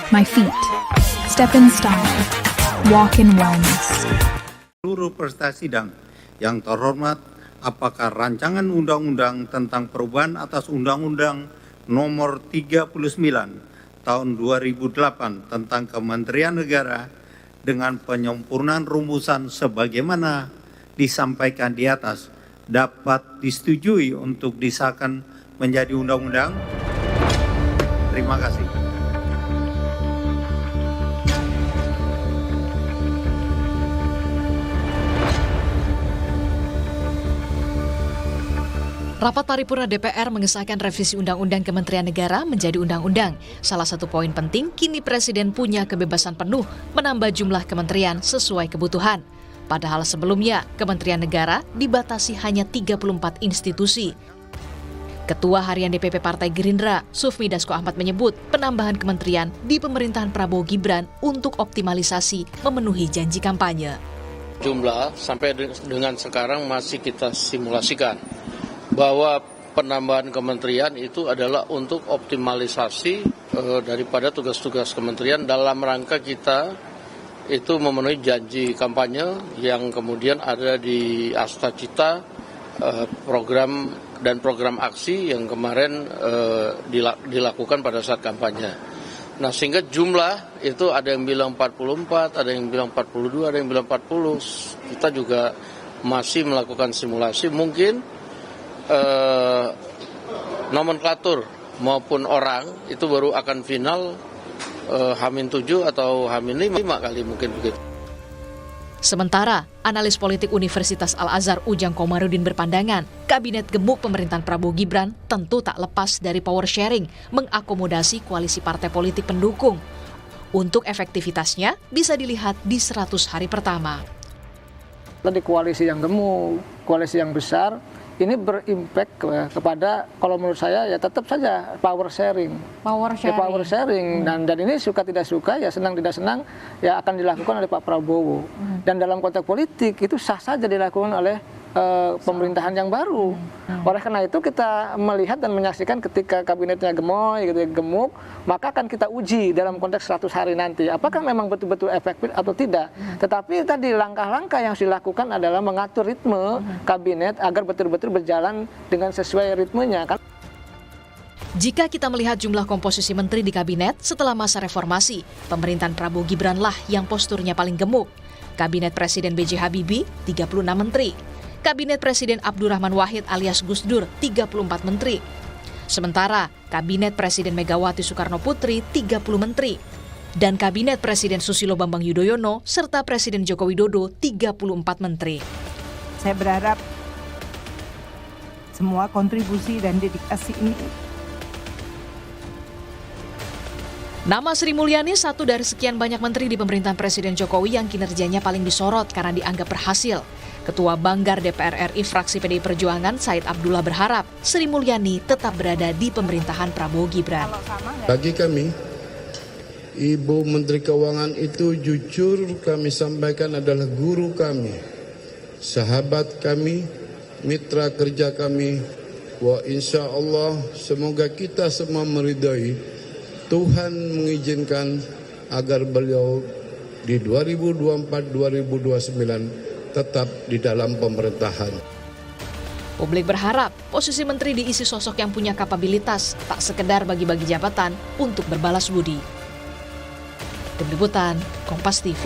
my feet. Step in style. Walk in wellness. Seluruh peserta sidang yang terhormat, apakah rancangan undang-undang tentang perubahan atas Undang-Undang Nomor 39 Tahun 2008 tentang Kementerian Negara dengan penyempurnaan rumusan sebagaimana disampaikan di atas dapat disetujui untuk disahkan menjadi undang-undang? Terima kasih. Rapat paripurna DPR mengesahkan revisi Undang-Undang Kementerian Negara menjadi undang-undang. Salah satu poin penting, kini Presiden punya kebebasan penuh menambah jumlah kementerian sesuai kebutuhan. Padahal sebelumnya, Kementerian Negara dibatasi hanya 34 institusi. Ketua Harian DPP Partai Gerindra, Sufmi Dasko Ahmad menyebut penambahan kementerian di pemerintahan Prabowo Gibran untuk optimalisasi memenuhi janji kampanye. Jumlah sampai dengan sekarang masih kita simulasikan bahwa penambahan kementerian itu adalah untuk optimalisasi daripada tugas-tugas kementerian dalam rangka kita itu memenuhi janji kampanye yang kemudian ada di Astacita, program dan program aksi yang kemarin dilakukan pada saat kampanye. Nah, sehingga jumlah itu ada yang bilang 44, ada yang bilang 42, ada yang bilang 40. Kita juga masih melakukan simulasi, mungkin nomenklatur maupun orang itu baru akan final H-7 atau H-5 kali mungkin begitu. Sementara, analis politik Universitas Al-Azhar Ujang Komarudin berpandangan, kabinet gemuk pemerintahan Prabowo Gibran tentu tak lepas dari power sharing, mengakomodasi koalisi partai politik pendukung. Untuk efektivitasnya bisa dilihat di 100 hari pertama. Tadi koalisi yang gemuk, koalisi yang besar, ini berimpact kepada, kalau menurut saya ya tetap saja power sharing. Power sharing. Ya, power sharing. Dan ini suka tidak suka, ya senang tidak senang, ya akan dilakukan oleh Pak Prabowo. Dan dalam konteks politik itu sah saja dilakukan oleh pemerintahan yang baru. Oleh karena itu kita melihat dan menyaksikan ketika kabinetnya gemoy, gitu, gemuk, maka akan kita uji dalam konteks 100 hari nanti. Apakah memang betul-betul efektif atau tidak. Tetapi tadi langkah-langkah yang harus dilakukan adalah mengatur ritme kabinet agar betul-betul berjalan dengan sesuai ritmenya. Jika kita melihat jumlah komposisi menteri di kabinet setelah masa reformasi, pemerintahan Prabowo Gibran lah yang posturnya paling gemuk. Kabinet Presiden B.J. Habibie, 36 menteri. Kabinet Presiden Abdurrahman Wahid alias Gus Dur, 34 menteri. Sementara, Kabinet Presiden Megawati Soekarno Putri, 30 menteri. Dan Kabinet Presiden Susilo Bambang Yudhoyono serta Presiden Joko Widodo, 34 menteri. Saya berharap semua kontribusi dan dedikasi ini. Nama Sri Mulyani satu dari sekian banyak menteri di pemerintahan Presiden Jokowi yang kinerjanya paling disorot karena dianggap berhasil. Ketua Banggar DPR RI fraksi PDI Perjuangan Said Abdullah berharap Sri Mulyani tetap berada di pemerintahan Prabowo Gibran. Bagi kami, Ibu Menteri Keuangan itu jujur kami sampaikan adalah guru kami, sahabat kami, mitra kerja kami. Wa insya Allah semoga kita semua meridai Tuhan mengizinkan agar beliau di 2024-2029 tetap di dalam pemerintahan. Publik berharap posisi menteri diisi sosok yang punya kapabilitas, tak sekedar bagi-bagi jabatan untuk berbalas budi. Tim Liputan, Kompas TV.